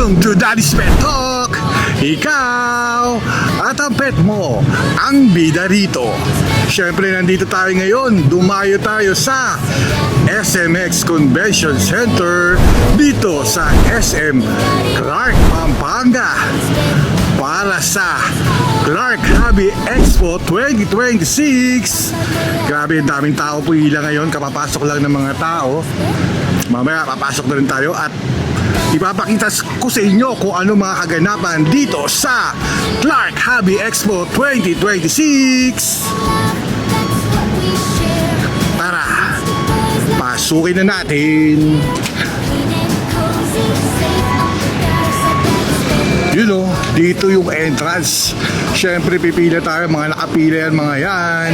Welcome to Daddy's Pet Talk! Ikaw at ang pet mo ang bida rito. Siyempre nandito tayo ngayon, dumayo tayo sa SMX Convention Center dito sa SM Clark, Pampanga para sa Clark Hobby Expo 2026. Grabe, daming tao po ila ngayon, kapapasok lang ng mga tao. Mamaya papasok na rin tayo at ipapakita ko sa inyo kung ano mga kaganapan dito sa Clark Hobby Expo 2026. Tara, pasukin na natin. You know, dito yung entrance. Siyempre pipila tayo, mga nakapila yan, mga yan.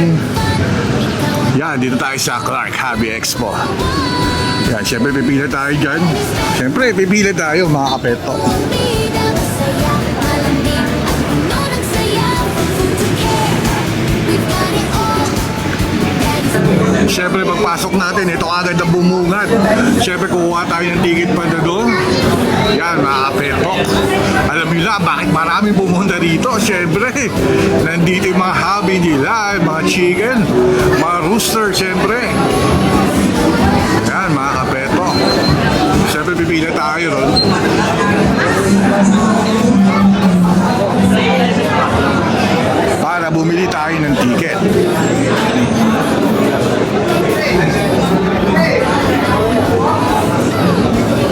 Yan, dito tayo sa Clark Hobby Expo. Yan, siyempre pipila tayo dyan. Siyempre pipila tayo mga kapeto. Siyempre pagpasok natin, ito agad ang bumungad. Siyempre kukuha tayo ng ticket pa na doon. Yan mga kapeto. Alam nila bakit maraming pumunta dito. Siyempre nandito yung mga hobby nila, mga chicken, mga rooster siyempre. Yan mga kapeto. Siyempre pipila tayo ron. Para bumili tayo ng ticket.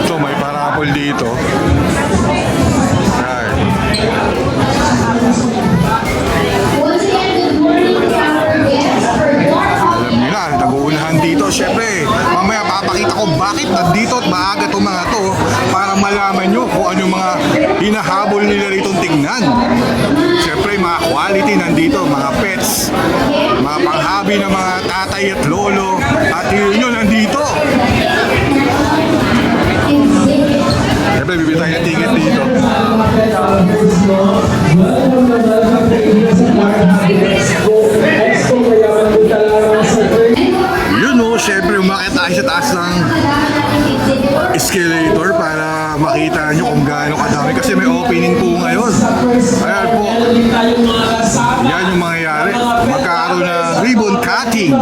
So may parapol dito. Yan. Alam niyo na, nag-uunahan dito. Siyempre, mamaya papakita ko bakit nandito at maaga itong mga to para malaman nyo kung ano yung mga hinahabol nila rito tingnan. Siyempre, mga quality nandito, mga pets, mga panghabi ng mga tatay at lolo, at yun nandito. Siyempre, bibili tayo ng ticket dito. You know, siyempre umakit tayo sa taas ng escalator para makita nyo kung gaano kadami kasi may opening po ngayon. Ayan po. Yan yung mangyayari. Magkakaroon ng ribbon cutting.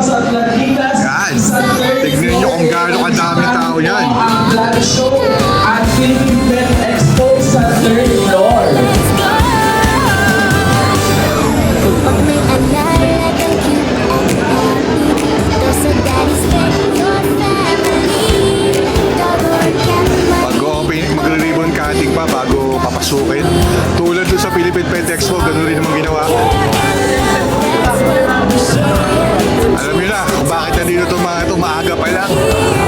Yan. Tignan nyo kung gaano kadami tao yan. At Philippine Expo sa third floor. Pag may alala kang cute at happy, ito sa Daddy's Pet Your Family. Double cap Magre-ribbon cutting pa bago papasukin. Tulad doon sa Philippine Pet Expo, gano'n rin naman ginawa. Alam niyo na kung bakit nandito itong mga ito, maaga pa lang.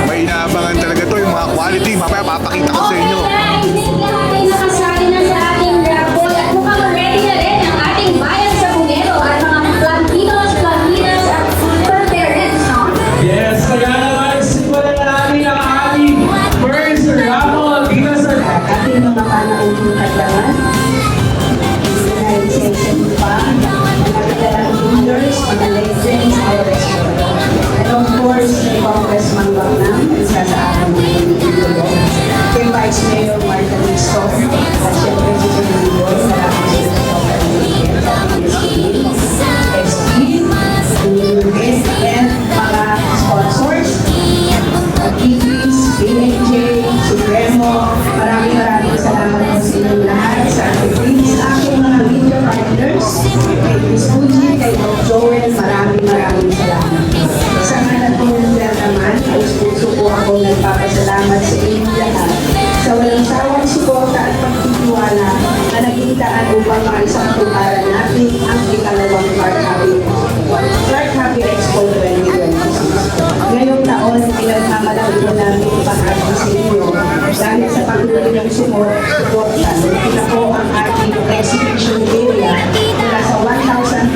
May inaabangan talaga to yung mga quality. Mamaya papakita ko sa inyo. Lahat ay nakasali na sa ating raffle at mukhang ready na rin ang ating bayan sa Bumero at mga plantinos, plantinas at per parents, no? Yes, kaya naman simulan na namin ang ating first raffle dito sa ating mga panahon at laman. Dahil sa isang pa, nakagalang winners, mga legends, our restaurant. And of course, may Congressman Bagnam, isa sa ating mga nilolo. Kay Vice Mayor Marta Listo, at siyempre si Senador, maraming sila sa and mga sponsors, Kikis, BNJ, Supremo, maraming salamat po sa inyong lahat sa ating mga media partners, kay Chris Fuji, kay Doc Joel, maraming salamat. Sa ngalan po naman, puso po ako nagpapasalamat sa inyong lahat sa walang sawang suporta at pagtitiwala na naging-daan upang maisang tumparan natin ang ikalawang Clark Hobby Expo 2026. Ngayong taon, pinagmamalaki po namin ipahagi sa inyo dahil sa pagtuloy ng suporta, ito po ang ating exhibition area mula sa 1,400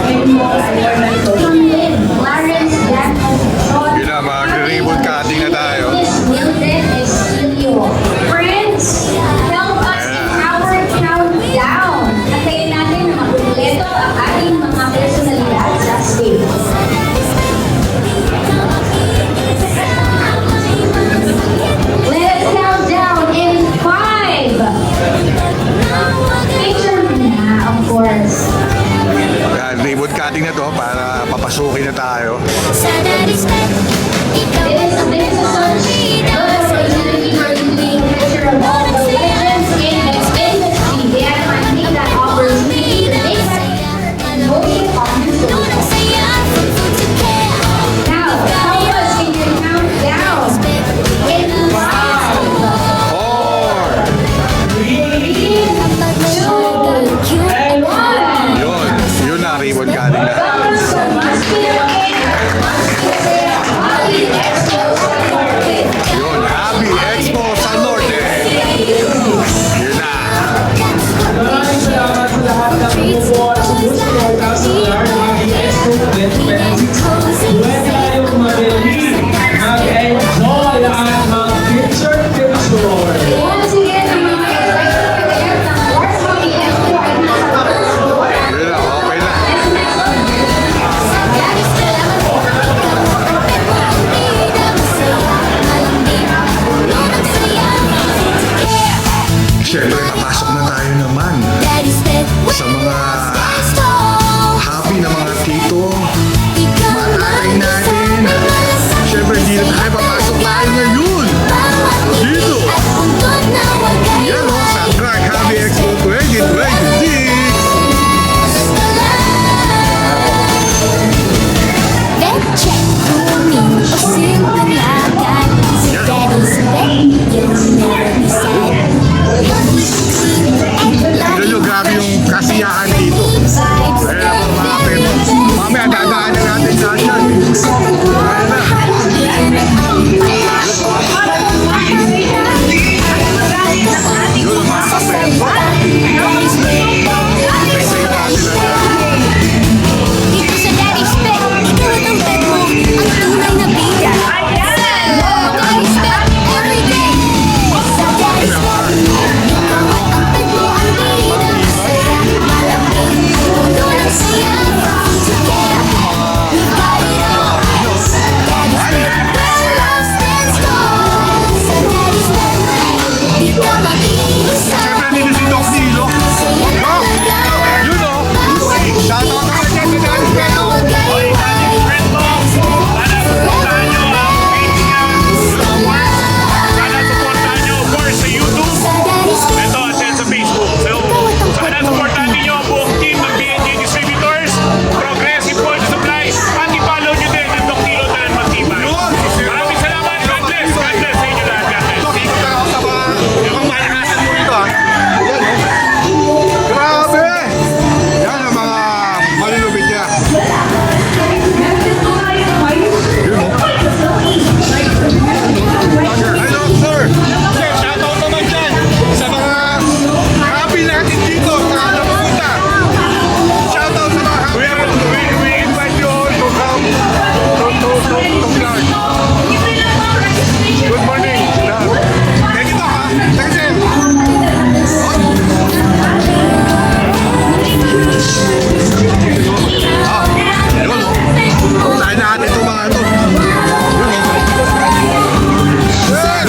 and more awareness to Clarence, Jack, Sean, Yun na, mag-ribbon cutting na tayo. Miss Mildred Estilio. Friends, help us in our countdown. Antayin natin na makumpleto ang ating mga personalidad sa stage. Let us count down in 5, Dito sa Daddy's Pet, ikaw at ang pet mo, ang tunay na bida. Daddy's Pet, everyday. Sa Daddy's Pet, ikaw at ang pet mo, ang bida. Masaya, malamig, puno ng saya. Together, we got it all. Sa Daddy's Pet, we're lost and gone. Sa Daddy's Pet, di ka mag-iisa. Siyempre, nandito si Doc Nilo. Saya talaga. Yun o. Shoutout naman dyan sa Daddy's Pet. Sana supportahan nyo, of course, sa YouTube. Ito, at yan sa Facebook. So, sana supportahan niyo ang buong team ng BNJ Distributors, Progressive Poultry Supply, at i-follow nyo din ang Doc Nilo Talan Matibay. Maraming salamat. God bless. God bless sa inyo lahat. God bless. Doc, ikot na ako sa mga yung malakasan mo ito ha. Yan o. Grabe! Yan ang mga malulubid niya. Hello, sir! Sir, shoutout naman dyan sa mga happy natin dito sa Alapunta. Shoutout sa mga happy. We invite you all to come to vlog. Good morning. Thank you, Doc, ha? Thank you, sir. Yun, unahin natin itong mga ito. Sir!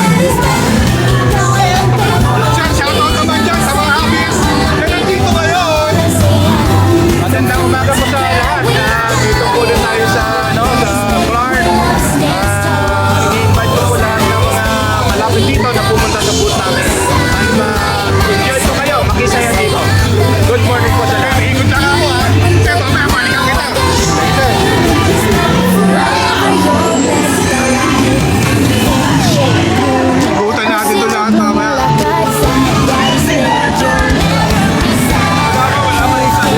Sir, shoutout naman dyan sa mga habis na nandito ngayon. Magandang umaga po sa lahat. Dito po din tayo sa, sa Clark. I-invite ko po lahat ng mga malapit dito na pumunta sa booth namin. At enjoy po kayo, makisaya dito. Good morning po sa lahat. Ikot lang ako ha. Sir, mamaya balikan kita. Ikutan natin ito lahat mamaya. Wala man isa.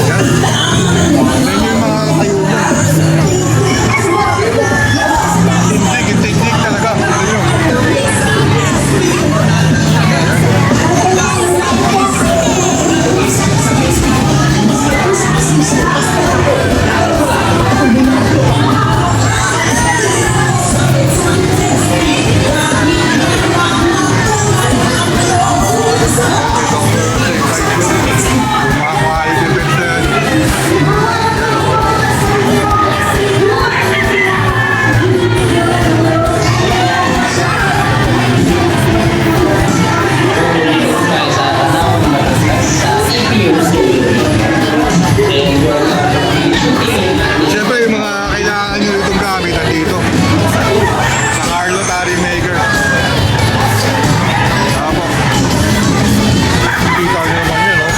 Yan. Yan yung mga kayunan. Tindig talaga. Ano yun? Mga quality beds na yan. Siyempre, yung mga kailangan nyo itong gamit nandito sa Carlo Tari Maker. Tama. Kita nyo naman yun, no?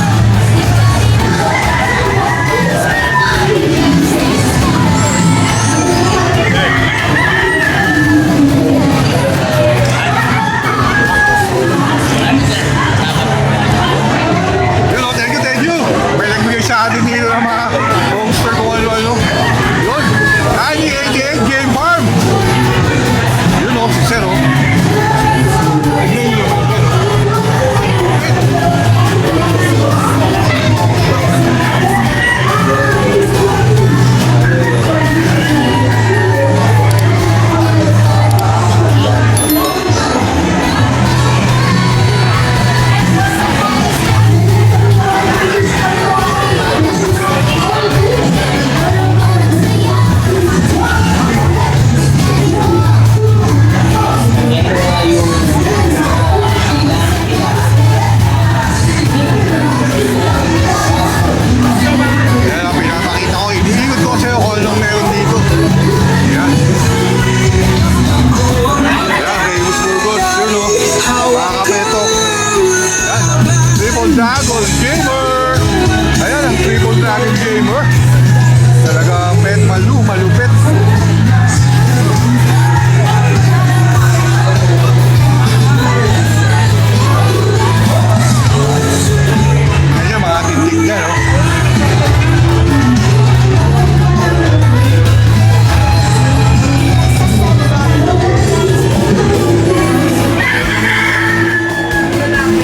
Yun, oh, thank you. May nagbigay sa atin dito ng mga homester kung ano-ano. Yun, Tiny 88 Game Farm. Yun, oh, si Sir, oh. Yan ang pinapakita ko. Iniikot ko sa'yo kung anong meron dito. Yan. Yan, Remus Burgos. Yun, oh. Mga kapetok. Yan. Triple Dragon Gamer. Ayan, ang Triple Dragon Gamer. Talaga pet malupit. Ayan, mga tindig na, no?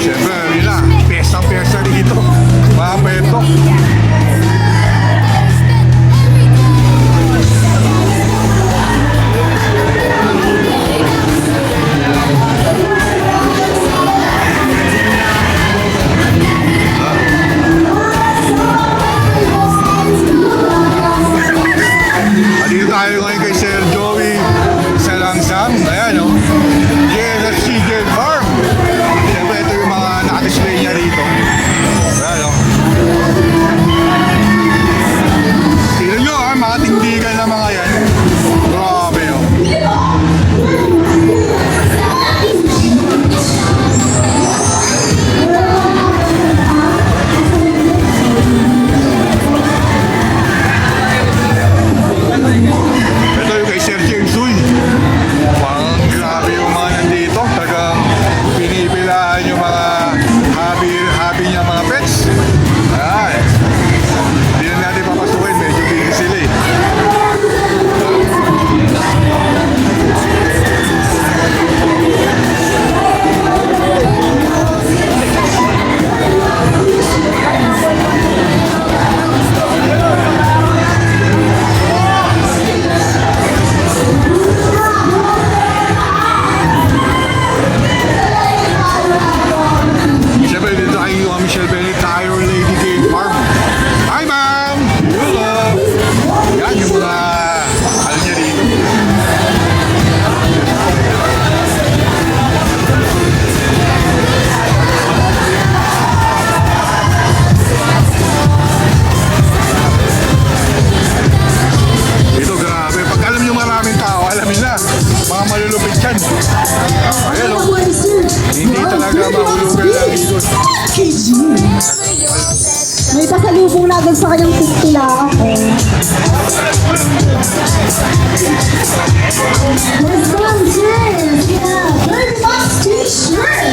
Siyempre, yun lang. Pesa dito. Mga peto. Dito tayo ngayon kay Sir Joey Salangsang. Ayan, oh. JSC Game Farm. Siyempre, ito yung mga naka-display niya rito. Ayan, oh. Tignan nyo, ah, mga tindigan na mga yan. Grabe, oh. Ito yung kay Sir James Uy. Parang grabe yung mga nandito. Talagang pinipilahan yung mga happy niya mga pets. Ayan. Hindi na natin papasukin. Medyo busy sila eh. Siyempre dito kayo yung Michelle Bennett Tire Lady Game Farm. Hi ma'am! Hello! Yan yung mga ano niya dito. Dito grabe. Pag alam nyo maraming tao, alamin na. Mga malulupit yan. Ayan o. Hindi talaga mahulugan lang dito. May pasalubong na agad sa kanyang pila ako. Yeah, very much t-shirt.